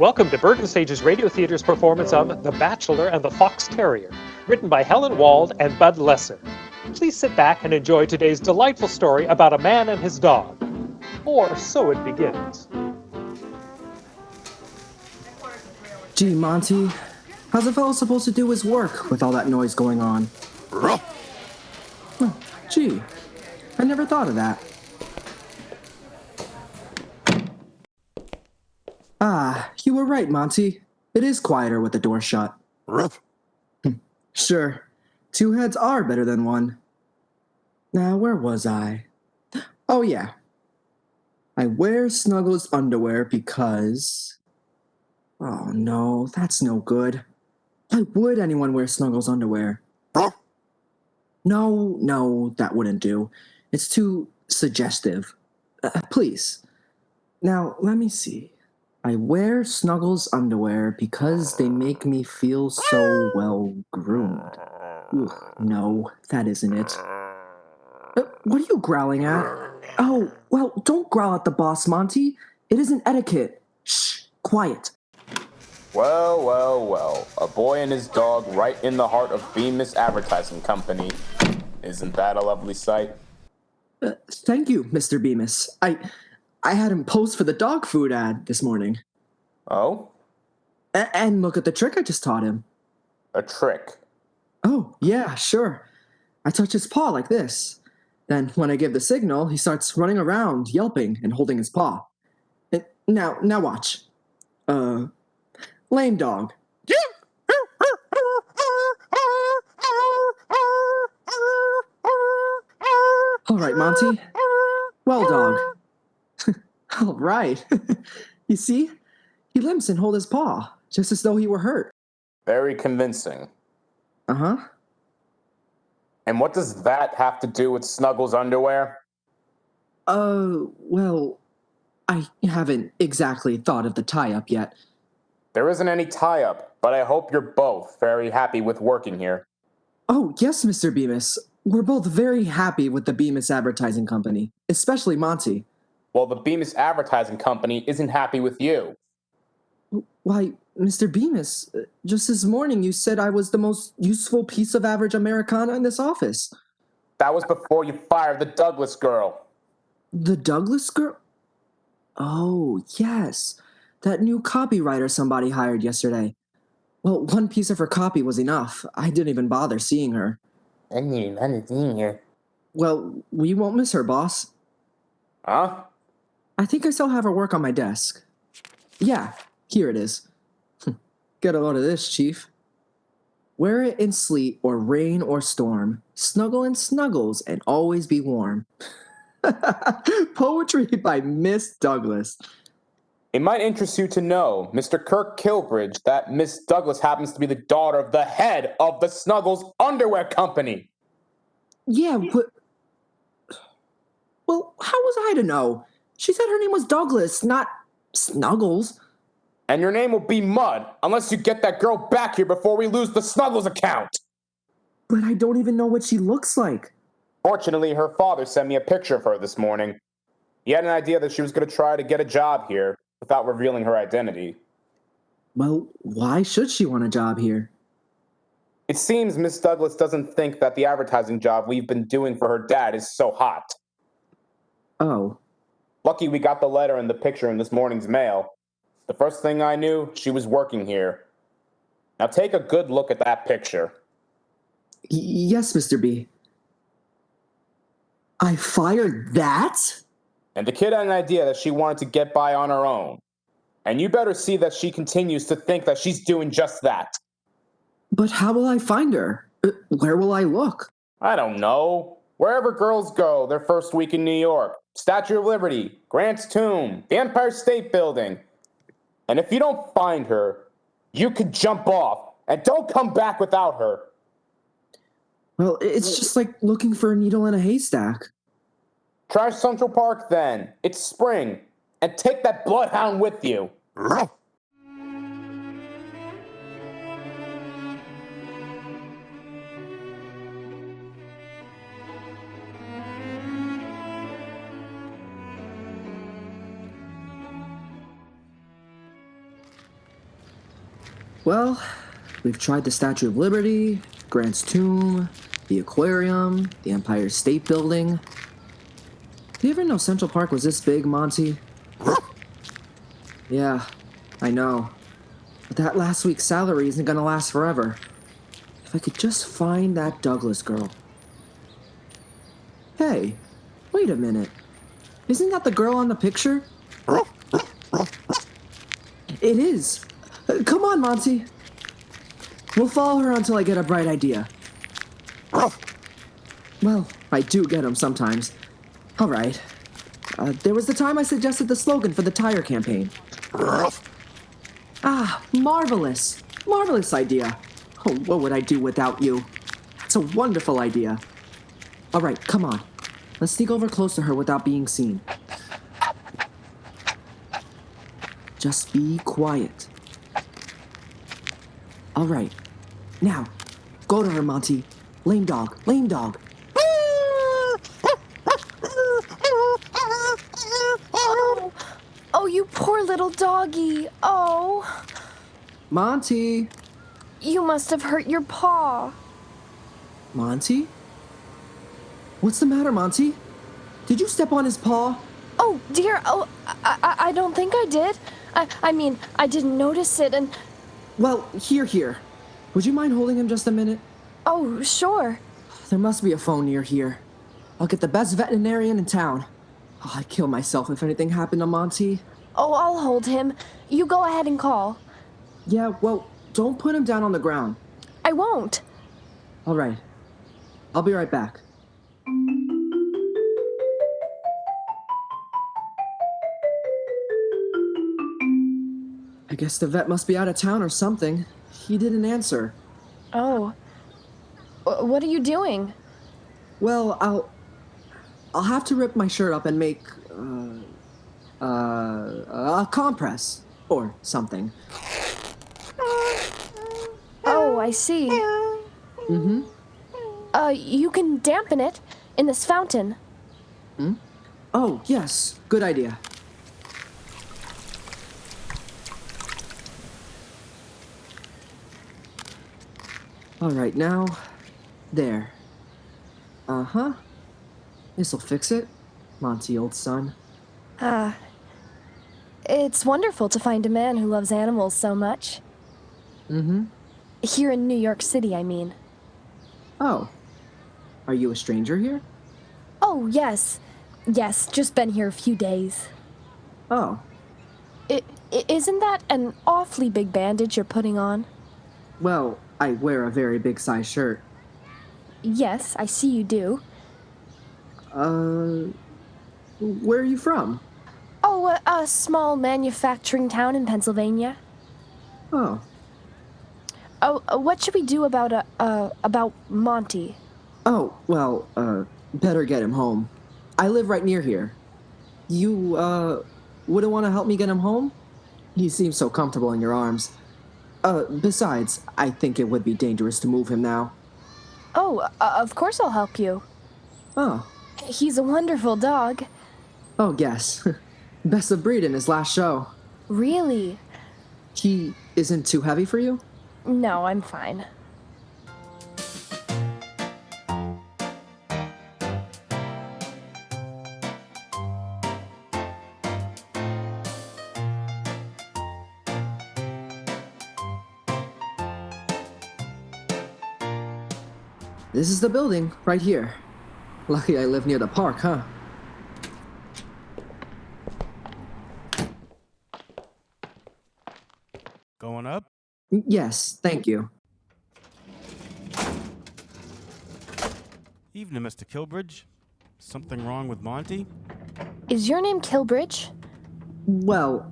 Welcome to Bergen Stage's Radio Theater's performance of The Bachelor and the Fox Terrier, written by Helen Wald and Bud Lesser. Please sit back and enjoy today's delightful story about a man and his dog. Or so it begins. Gee, Monty, how's a fellow supposed to do his work with all that noise going on? Gee, I never thought of that. Ah, you were right, Monty. It is quieter with the door shut. Sure, two heads are better than one. Now, where was I? Oh, yeah. I wear Snuggles underwear because... Oh, no, that's no good. Why would anyone wear Snuggles underwear? No, that wouldn't do. It's too suggestive. Please. Now, let me see. I wear Snuggles underwear because they make me feel so well groomed. No, that isn't it. What are you growling at? Oh, well, don't growl at the boss, Monty. It isn't etiquette. Shh, quiet. Well. A boy and his dog right in the heart of Bemis Advertising Company. Isn't that a lovely sight? Thank you, Mr. Bemis. I had him post for the dog food ad this morning. Oh? And look at the trick I just taught him. A trick? Oh, yeah, sure. I touch his paw like this. Then when I give the signal, he starts running around, yelping and holding his paw. Now watch. Lame dog. All right, Monty. Well, dog. All right. You see? He limps and holds his paw, just as though he were hurt. Very convincing. Uh-huh. And what does that have to do with Snuggles' underwear? Well, I haven't exactly thought of the tie-up yet. There isn't any tie-up, but I hope you're both very happy with working here. Oh, yes, Mr. Bemis. We're both very happy with the Bemis Advertising Company, especially Monty. Well, the Bemis Advertising Company isn't happy with you. Why, Mr. Bemis, just this morning you said I was the most useful piece of average Americana in this office. That was before you fired the Douglas girl. The Douglas girl? Oh, yes. That new copywriter somebody hired yesterday. Well, one piece of her copy was enough. I didn't even bother seeing her. I didn't bother seeing her. Well, we won't miss her, boss. Huh? I think I still have her work on my desk. Yeah, here it is. Get a load of this, Chief. Wear it in sleet or rain or storm. Snuggle in snuggles and always be warm. Poetry by Miss Douglas. It might interest you to know, Mr. Kirk Kilbridge, that Miss Douglas happens to be the daughter of the head of the Snuggles Underwear Company. Yeah, but... Well, how was I to know? She said her name was Douglas, not Snuggles. And your name will be Mud, unless you get that girl back here before we lose the Snuggles account. But I don't even know what she looks like. Fortunately, her father sent me a picture of her this morning. He had an idea that she was going to try to get a job here without revealing her identity. Well, why should she want a job here? It seems Miss Douglas doesn't think that the advertising job we've been doing for her dad is so hot. Oh. Lucky we got the letter and the picture in this morning's mail. The first thing I knew, she was working here. Now take a good look at that picture. Yes, Mr. B. I fired that? And the kid had an idea that she wanted to get by on her own. And you better see that she continues to think that she's doing just that. But how will I find her? Where will I look? I don't know. Wherever girls go their first week in New York. Statue of Liberty, Grant's Tomb, the Empire State Building. And if you don't find her, you can jump off. And don't come back without her. Well, it's just like looking for a needle in a haystack. Try Central Park then. It's spring. And take that bloodhound with you. Well, we've tried the Statue of Liberty, Grant's Tomb, the aquarium, the Empire State Building. Do you ever know Central Park was this big, Monty? Yeah, I know. But that last week's salary isn't gonna last forever. If I could just find that Douglas girl. Hey, wait a minute. Isn't that the girl on the picture? It is. Come on, Monty. We'll follow her until I get a bright idea. Well, I do get them sometimes. All right. There was the time I suggested the slogan for the tire campaign. Ah, marvelous. Marvelous idea. Oh, what would I do without you? It's a wonderful idea. All right, come on. Let's sneak over close to her without being seen. Just be quiet. All right. Now, go to her, Monty. Lame dog, lame dog. Oh, you poor little doggy. Oh, Monty. you must have hurt your paw. Monty? What's the matter, Monty? Did you step on his paw? Oh, dear. Oh, I don't think I did. I mean, I didn't notice it and... Well, here. Would you mind holding him just a minute? Oh, sure. There must be a phone near here. I'll get the best veterinarian in town. Oh, I'd kill myself if anything happened to Monty. Oh, I'll hold him. You go ahead and call. Yeah, well, don't put him down on the ground. I won't. All right. I'll be right back. I guess the vet must be out of town or something. He didn't answer. Oh. What are you doing? Well, I'll have to rip my shirt up and make a compress or something. Oh, I see. Mm-hmm. You can dampen it in this fountain. Oh, yes. Good idea. All right, now, there. Uh-huh. This'll fix it, Monty, old son. It's wonderful to find a man who loves animals so much. Mm-hmm. Here in New York City, I mean. Oh. Are you a stranger here? Oh, yes. Yes, just been here a few days. Oh. Isn't that an awfully big bandage you're putting on? Well, I wear a very big size shirt. Yes, I see you do. Where are you from? Oh, a small manufacturing town in Pennsylvania. Oh. Oh, what should we do about Monty? Oh, well, better get him home. I live right near here. You, wouldn't want to help me get him home? He seems so comfortable in your arms. Besides, I think it would be dangerous to move him now. Oh, of course I'll help you. Oh. He's a wonderful dog. Oh, yes. Best of breed in his last show. Really? He isn't too heavy for you? No, I'm fine. This is the building, right here. Lucky I live near the park, huh? Going up? Yes, thank you. Evening, Mr. Kilbridge. Something wrong with Monty? Is your name Kilbridge? Well,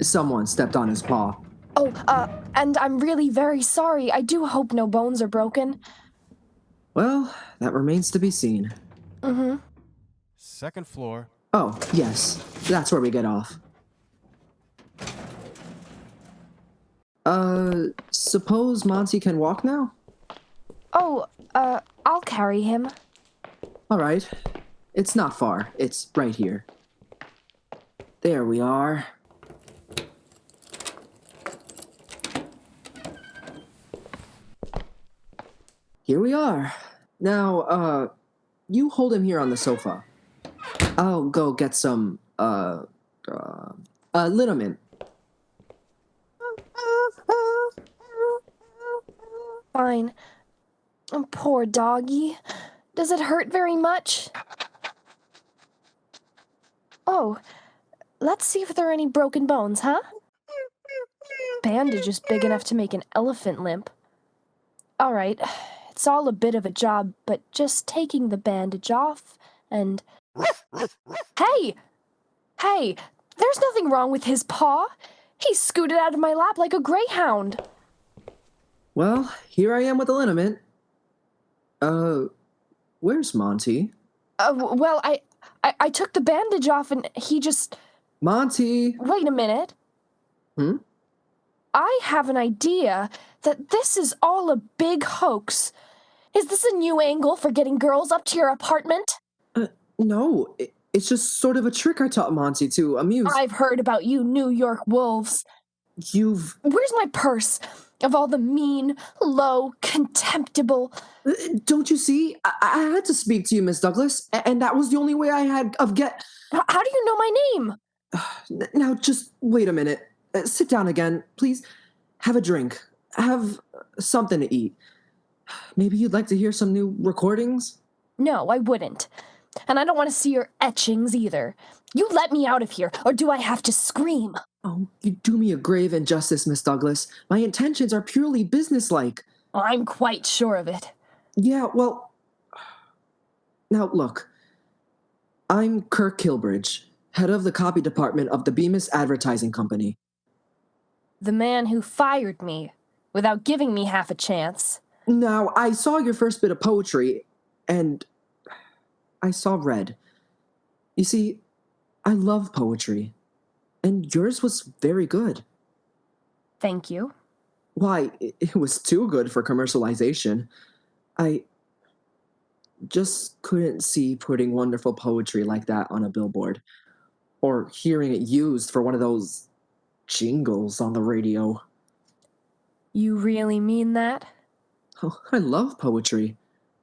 someone stepped on his paw. Oh, and I'm really very sorry. I do hope no bones are broken. Well, that remains to be seen. Mm-hmm. Second floor. Oh, yes. That's where we get off. Suppose Monty can walk now? Oh, I'll carry him. All right. It's not far. It's right here. There we are. Here we are. Now, you hold him here on the sofa. I'll go get some, liniment. Fine. Oh, poor doggy. Does it hurt very much? Oh, let's see if there are any broken bones, huh? Bandage is big enough to make an elephant limp. All right, it's all a bit of a job, but just taking the bandage off and... Hey! Hey! There's nothing wrong with his paw. He scooted out of my lap like a greyhound. Well, here I am with the liniment. Where's Monty? Well, I took the bandage off and he just... Monty! Wait a minute. Hmm? I have an idea that this is all a big hoax. Is this a new angle for getting girls up to your apartment? No, it's just sort of a trick I taught Monty to amuse... I've heard about you New York wolves. You've... Where's my purse? Of all the mean, low, contemptible... Don't you see? I had to speak to you, Miss Douglas, and that was the only way I had of get... How do you know my name? Now, just wait a minute. Sit down again, please. Have a drink. Have something to eat. Maybe you'd like to hear some new recordings? No, I wouldn't. And I don't want to see your etchings either. You let me out of here, or do I have to scream? Oh, you do me a grave injustice, Miss Douglas. My intentions are purely businesslike. I'm quite sure of it. Yeah, well... Now, look. I'm Kirk Kilbridge, head of the copy department of the Bemis Advertising Company. The man who fired me, without giving me half a chance. Now, I saw your first bit of poetry, and I saw red. You see, I love poetry, and yours was very good. Thank you. Why, it was too good for commercialization. I just couldn't see putting wonderful poetry like that on a billboard, or hearing it used for one of those jingles on the radio. You really mean that? Oh, I love poetry.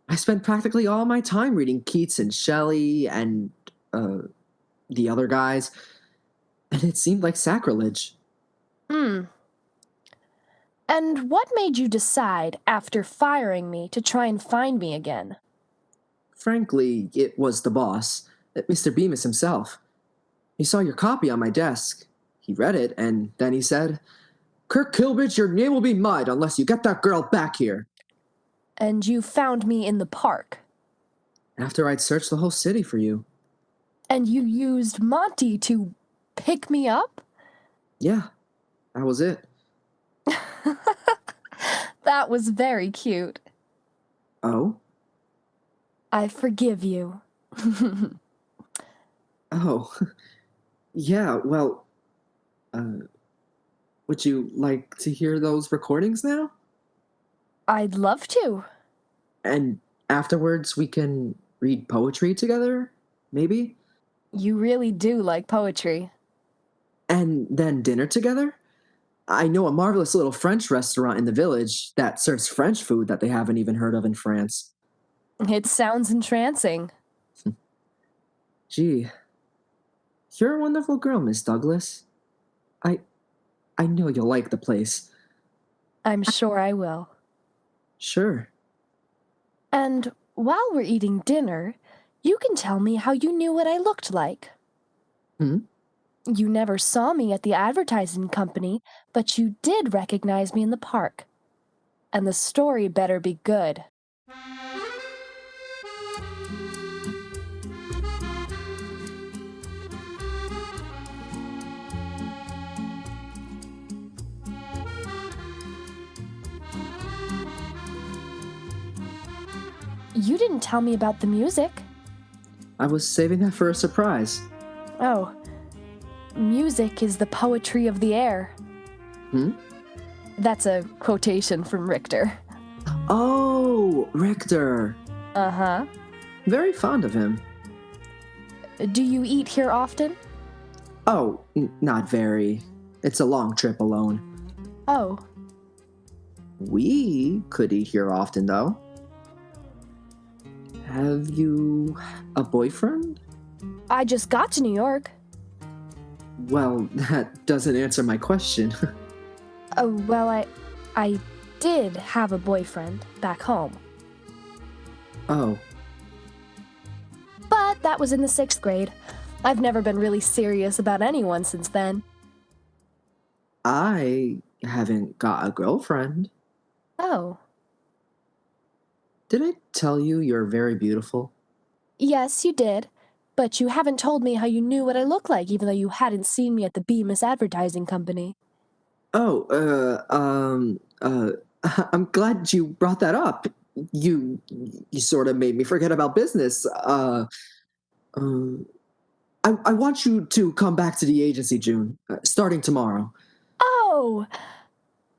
I spent practically all my time reading Keats and Shelley and, the other guys, and it seemed like sacrilege. And what made you decide, after firing me, to try and find me again? Frankly, it was the boss, Mr. Bemis himself. He saw your copy on my desk. He read it, and then he said, "Kirk Kilbridge, your name will be mud unless you get that girl back here." And you found me in the park. After I'd searched the whole city for you. And you used Monty to pick me up? Yeah, that was it. That was very cute. Oh? I forgive you. Oh. Yeah, well, would you like to hear those recordings now? I'd love to. And afterwards we can read poetry together, maybe? You really do like poetry. And then dinner together? I know a marvelous little French restaurant in the village that serves French food that they haven't even heard of in France. It sounds entrancing. Gee, you're a wonderful girl, Miss Douglas. I know you'll like the place. I'm sure I will. Sure. And while we're eating dinner, you can tell me how you knew what I looked like. Hmm? You never saw me at the advertising company, but you did recognize me in the park. And the story better be good. You didn't tell me about the music. I was saving that for a surprise. Oh, music is the poetry of the air. Hmm? That's a quotation from Richter. Oh, Richter. Uh-huh. Very fond of him. Do you eat here often? Oh, not very. It's a long trip alone. Oh. We could eat here often, though. Have you a boyfriend? I just got to New York. Well, that doesn't answer my question. Well, I did have a boyfriend back home. Oh, But that was in the 6th grade. I've never been really serious about anyone since then. I haven't got a girlfriend. Oh. Did I tell you you're very beautiful? Yes, you did. But you haven't told me how you knew what I looked like, even though you hadn't seen me at the Bemis Advertising Company. Oh, I'm glad you brought that up. You sort of made me forget about business. I want you to come back to the agency, June, starting tomorrow. Oh!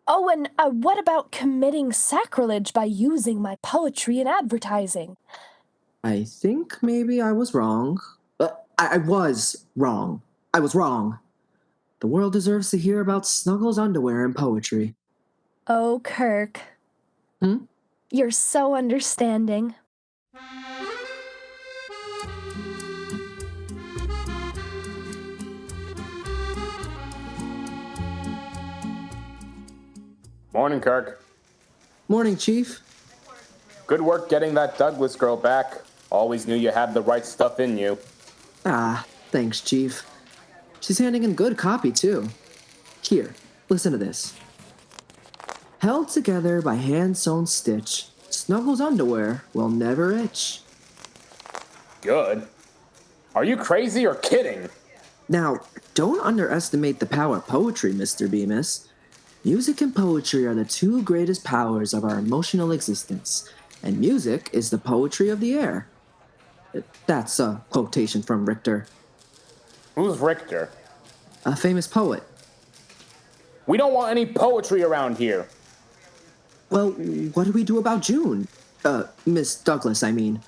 Oh, and what about committing sacrilege by using my poetry in advertising? I think maybe I was wrong. I was wrong. I was wrong. The world deserves to hear about Snuggles' underwear and poetry. Oh, Kirk. Hmm? You're so understanding. Morning, Kirk. Morning, Chief. Good work getting that Douglas girl back. Always knew you had the right stuff in you. Ah, thanks, Chief. She's handing in good copy, too. Here, listen to this. Held together by hand-sewn stitch, Snuggles' underwear will never itch. Good. Are you crazy or kidding? Now, don't underestimate the power of poetry, Mr. Bemis. Music and poetry are the two greatest powers of our emotional existence, and music is the poetry of the air. That's a quotation from Richter, Who's Richter? a famous poet. We don't want any poetry around here. Well, what do we do about June? Miss Douglas, I mean.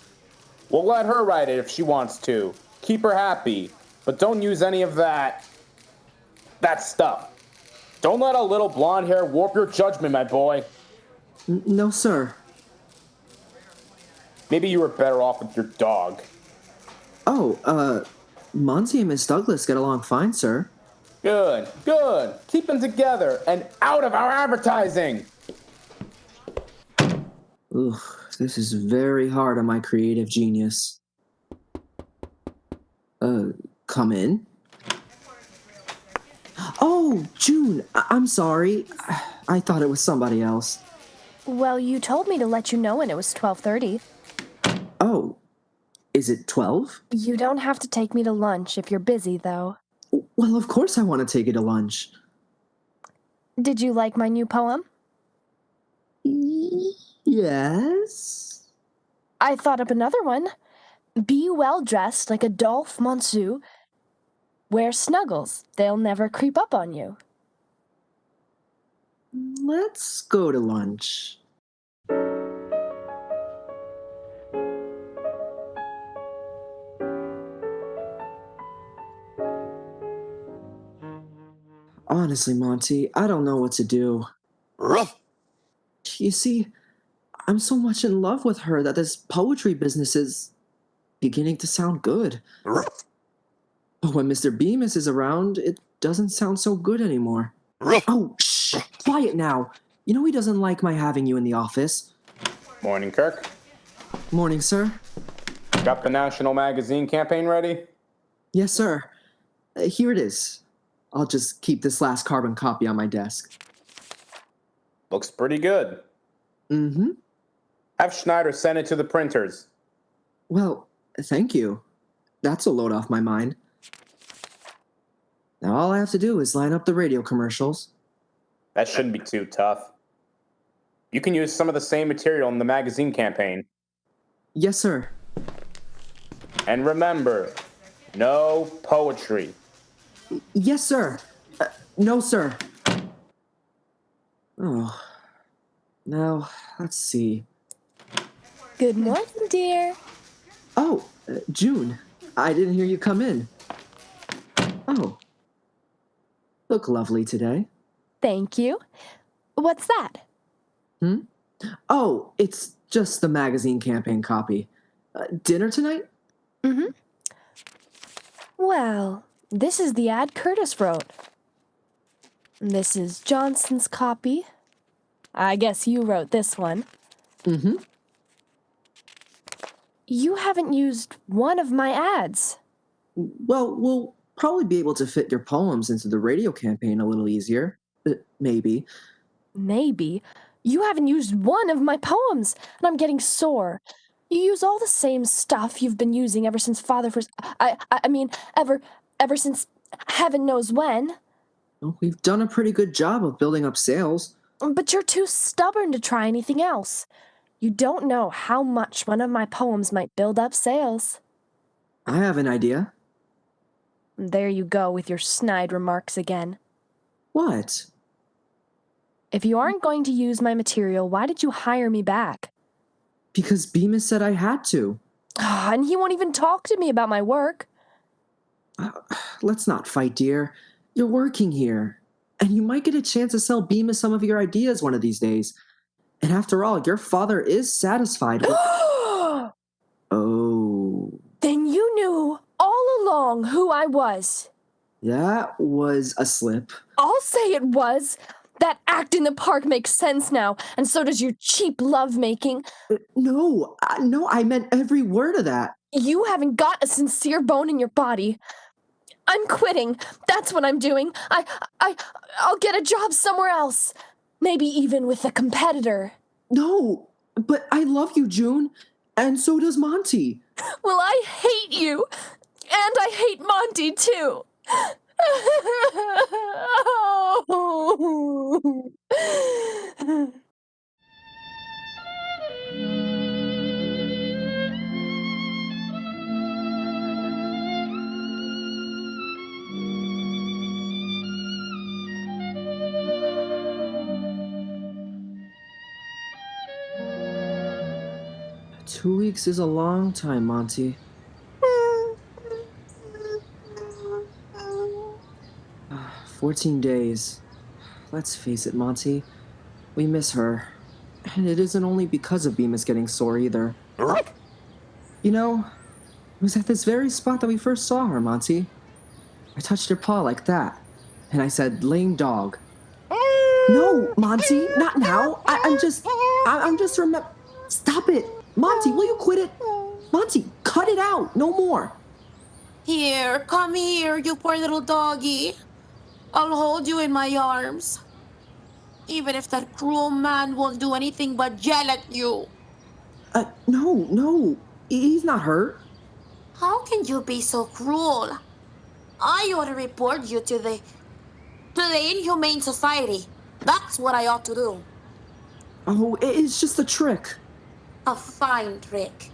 We'll let her write it if she wants to. Keep her happy. But don't use any of that stuff. Don't let a little blonde hair warp your judgment, my boy. No, sir. Maybe you were better off with your dog. Oh, Monty and Miss Douglas get along fine, sir. Good, good. Keep them together and out of our advertising. Ooh, this is very hard on my creative genius. Come in. Oh, June, I'm sorry. I thought it was somebody else. Well, you told me to let you know when it was 12:30. Oh, is it 12? You don't have to take me to lunch if you're busy, though. Well, of course I want to take you to lunch. Did you like my new poem? Yes? I thought up another one. Be well dressed like Adolphe Monsieur. Wear snuggles. They'll never creep up on you. Let's go to lunch. Honestly, Monty, I don't know what to do. Ruff. You see, I'm so much in love with her that this poetry business is beginning to sound good. Ruff. But when Mr. Bemis is around, it doesn't sound so good anymore. Ruff. Oh, shh! Quiet now! You know he doesn't like my having you in the office. Morning, Kirk. Morning, sir. Got the national magazine campaign ready? Yes, sir. Here it is. I'll just keep this last carbon copy on my desk. Looks pretty good. Mm-hmm. Have Schneider send it to the printers. Well, thank you. That's a load off my mind. Now all I have to do is line up the radio commercials. That shouldn't be too tough. You can use some of the same material in the magazine campaign. Yes, sir. And remember, no poetry. Yes, sir. No, sir. Oh. Now, let's see. Good morning, dear. Oh, June. I didn't hear you come in. Oh. Look lovely today. Thank you. What's that? Oh, it's just the magazine campaign copy. Dinner tonight? Mm-hmm. Well, this is the ad Curtis wrote. This is Johnson's copy. I guess you wrote this one. Mm-hmm. You haven't used one of my ads. Well, we'll probably be able to fit your poems into the radio campaign a little easier. Maybe. Maybe. You haven't used one of my poems, and I'm getting sore. You use all the same stuff you've been using ever since Father first. I mean, ever since heaven knows when. Well, we've done a pretty good job of building up sales. But you're too stubborn to try anything else. You don't know how much one of my poems might build up sales. I have an idea. There you go with your snide remarks again. What? If you aren't going to use my material, why did you hire me back? Because Bemis said I had to. And he won't even talk to me about my work. Let's not fight, dear. You're working here. And you might get a chance to sell Bemis some of your ideas one of these days. And after all, your father is satisfied with... Oh. Then you knew all along who I was. That was a slip. I'll say it was. That act in the park makes sense now, and so does your cheap lovemaking. No, I meant every word of that. You haven't got a sincere bone in your body. I'm quitting. That's what I'm doing. I'll get a job somewhere else. Maybe even with a competitor. No, but I love you, June. And so does Monty. Well, I hate you. And I hate Monty, too. Oh. 2 weeks is a long time, Monty. 14 days. Let's face it, Monty. We miss her. And it isn't only because of Bemis getting sore either. You know, it was at this very spot that we first saw her, Monty. I touched her paw like that. And I said, lame dog. No, Monty, not now. I'm just remember. Stop it. Monty, will you quit it? Monty, cut it out. No more. Here, come here, you poor little doggy. I'll hold you in my arms. Even if that cruel man won't do anything but yell at you. No. He's not hurt. How can you be so cruel? I ought to report you to the Inhumane Society. That's what I ought to do. Oh, it's just a trick. A fine trick.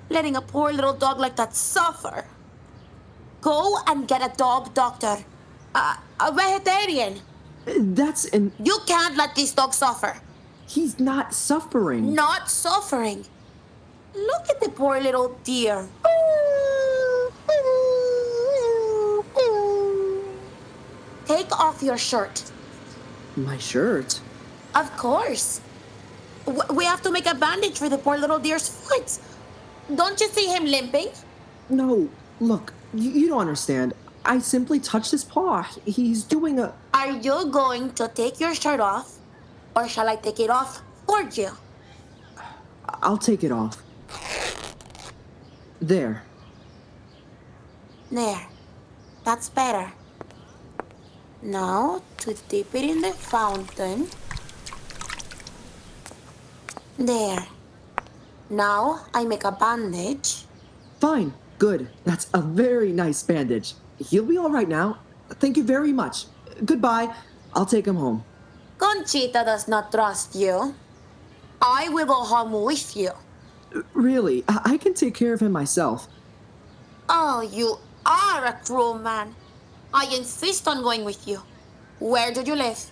Letting a poor little dog like that suffer. Go and get a dog doctor. A veterinarian. That's an... You can't let this dog suffer. He's not suffering. Not suffering. Look at the poor little dear. Take off your shirt. My shirt? Of course. We have to make a bandage for the poor little deer's foot. Don't you see him limping? No, look, you don't understand. I simply touched his paw. He's doing a... Are you going to take your shirt off? Or shall I take it off for you? I'll take it off. There. There. That's better. Now, to dip it in the fountain. There. Now, I make a bandage. Fine, good. That's a very nice bandage. He'll be all right now. Thank you very much. Goodbye. I'll take him home. Conchita does not trust you. I will go home with you. Really, I can take care of him myself. Oh, you are a cruel man. I insist on going with you. Where do you live?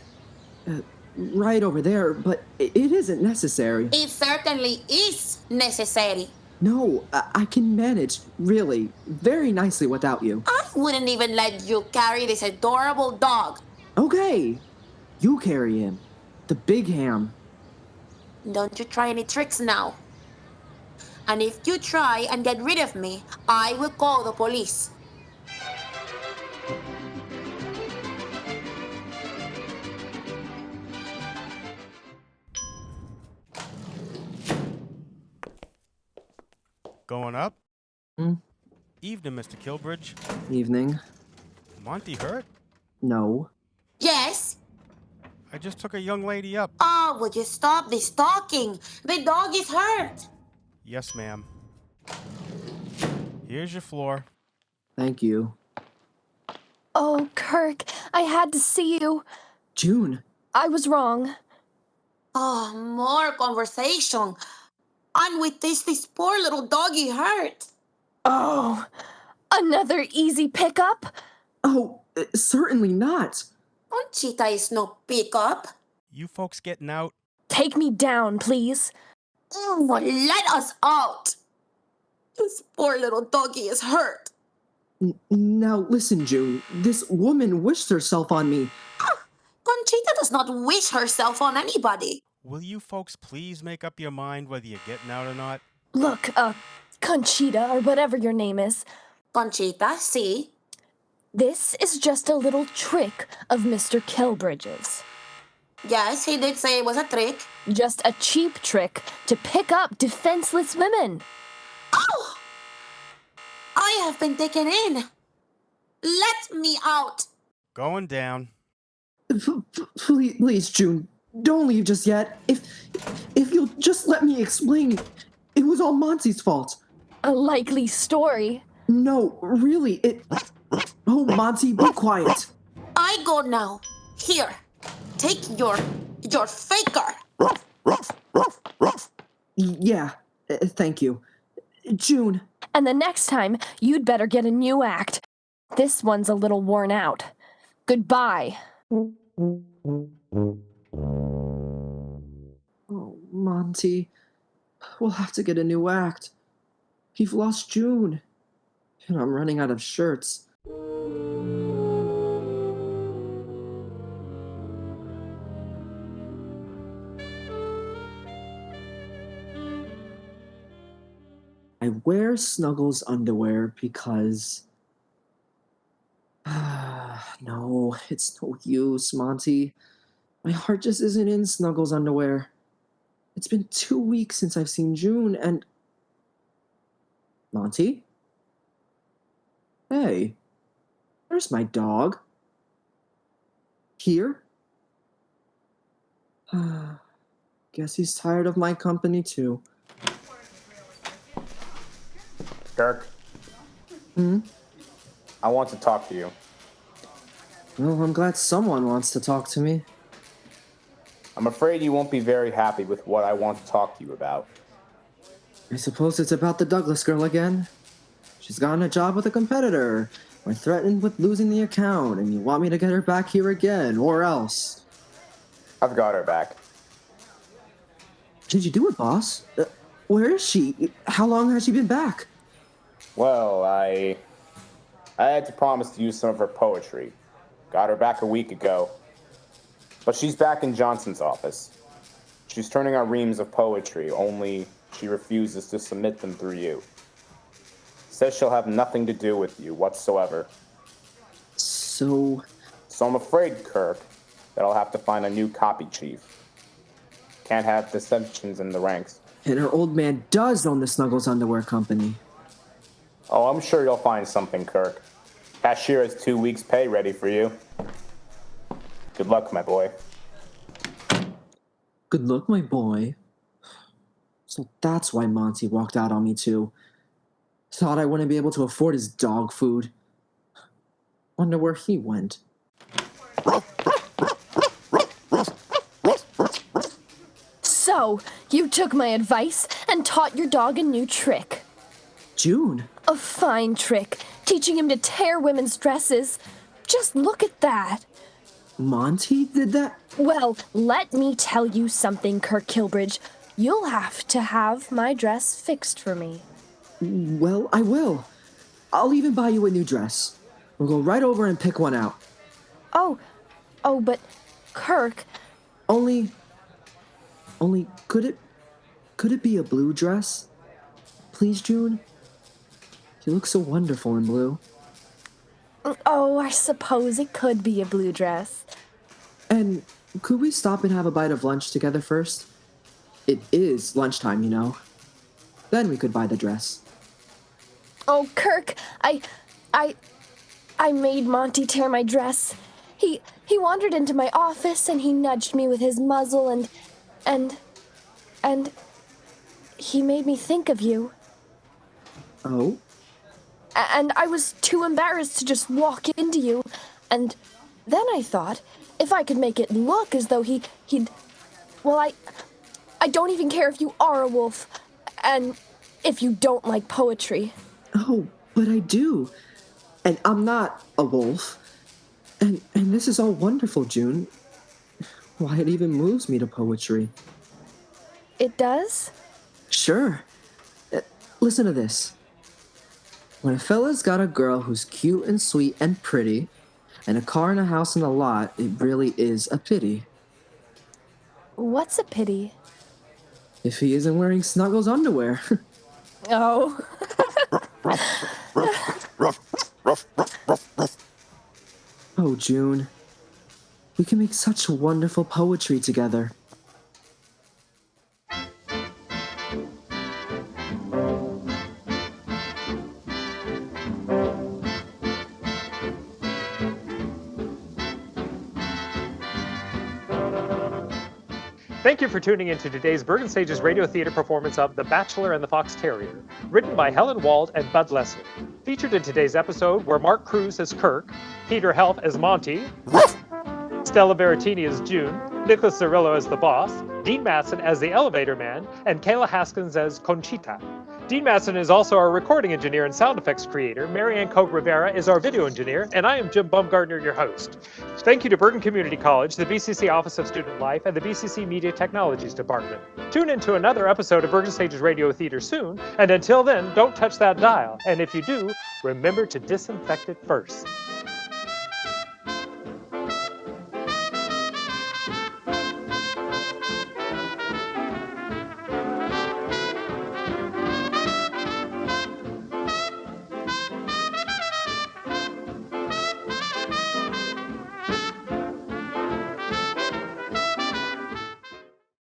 Right over there, but it isn't necessary. It certainly is necessary. No, I can manage, really, very nicely without you. I wouldn't even let you carry this adorable dog. Okay, you carry him. The big ham. Don't you try any tricks now. And if you try and get rid of me, I will call the police. Going up? Hmm? Evening, Mr. Kilbridge. Evening. Monty hurt? No. Yes? I just took a young lady up. Oh, would you stop this talking? The dog is hurt. Yes, ma'am. Here's your floor. Thank you. Oh, Kirk, I had to see you. June. I was wrong. Oh, more conversation. And with this poor little doggy hurt. Oh, another easy pickup? Oh, certainly not. Conchita is no pickup. You folks getting out? Take me down, please. Let us out. This poor little doggy is hurt. Now listen, June. This woman wished herself on me. Conchita does not wish herself on anybody. Will you folks please make up your mind whether you're getting out or not? Look, Conchita, or whatever your name is. Conchita, see? This is just a little trick of Mr. Kilbridge's. Yes, he did say it was a trick. Just a cheap trick to pick up defenseless women. Oh! I have been taken in. Let me out. Going down. Please, June, don't leave just yet. If you'll just let me explain, it was all Monty's fault. A likely story. No, really, Oh, Monty, be quiet. I go now. Here, take your faker. Yeah, thank you. June. And the next time, you'd better get a new act. This one's a little worn out. Goodbye. Oh, Monty, we'll have to get a new act. We've lost June, and I'm running out of shirts. I wear Snuggles underwear because... No, it's no use, Monty. My heart just isn't in Snuggles underwear. It's been 2 weeks since I've seen June, and... Monty? Hey, where's my dog? Here? Guess he's tired of my company, too. Kirk, Hmm? I want to talk to you. Well, I'm glad someone wants to talk to me. I'm afraid you won't be very happy with what I want to talk to you about. I suppose it's about the Douglas girl again. She's gotten a job with a competitor. We're threatened with losing the account, and you want me to get her back here again, or else. I've got her back. Did you do it, boss? Where is she? How long has she been back? Well, I had to promise to use some of her poetry. Got her back a week ago. But she's back in Johnson's office. She's turning out reams of poetry, only she refuses to submit them through you. Says she'll have nothing to do with you whatsoever. So I'm afraid, Kirk, that I'll have to find a new copy chief. Can't have dissensions in the ranks. and her old man does own the Snuggles Underwear Company. Oh, I'm sure you'll find something, Kirk. Cashier has 2 weeks' pay ready for you. Good luck, my boy. Good luck, my boy. So that's why Monty walked out on me, too. Thought I wouldn't be able to afford his dog food. Wonder where he went. So, you took my advice and taught your dog a new trick. June. A fine trick, teaching him to tear women's dresses. Just look at that. Monty did that? Well, let me tell you something, Kirk Kilbridge. You'll have to have my dress fixed for me. Well, I will. I'll even buy you a new dress. We'll go right over and pick one out. Oh, but Kirk, Only, could it be a blue dress? please, June? You look so wonderful in blue. Oh, I suppose it could be a blue dress. And could we stop and have a bite of lunch together first? It is lunchtime, you know. Then we could buy the dress. Oh, Kirk, I made Monty tear my dress. He wandered into my office and he nudged me with his muzzle and he made me think of you. Oh? And I was too embarrassed to just walk into you. And then I thought, if I could make it look as though he'd... Well, I don't even care if you are a wolf. And if you don't like poetry. Oh, but I do. And I'm not a wolf. And this is all wonderful, June. Why, it even moves me to poetry. It does? Sure. Listen to this. When a fella's got a girl who's cute and sweet and pretty, and a car and a house and a lot, it really is a pity. What's a pity? If he isn't wearing Snuggles underwear. Oh. Oh, June. We can make such wonderful poetry together. Thank you for tuning in to today's Bergen Stage's radio theater performance of The Bachelor and the Fox Terrier, written by Helen Wald and Bud Lesser. Featured in today's episode were Mark Cruz as Kirk, Peter Helf as Monty, Stella Berrettini as June, Nicholas Cirillo as the boss, Dean Matson as the elevator man, and Kayla Haskins as Conchita. Dean Matson is also our recording engineer and sound effects creator. Marianne Koch Rivera is our video engineer, and I am Jim Bumgardner, your host. Thank you to Bergen Community College, the BCC Office of Student Life, and the BCC Media Technologies Department. Tune in to another episode of Bergen Stage's Radio Theater soon, and until then, don't touch that dial. And if you do, remember to disinfect it first.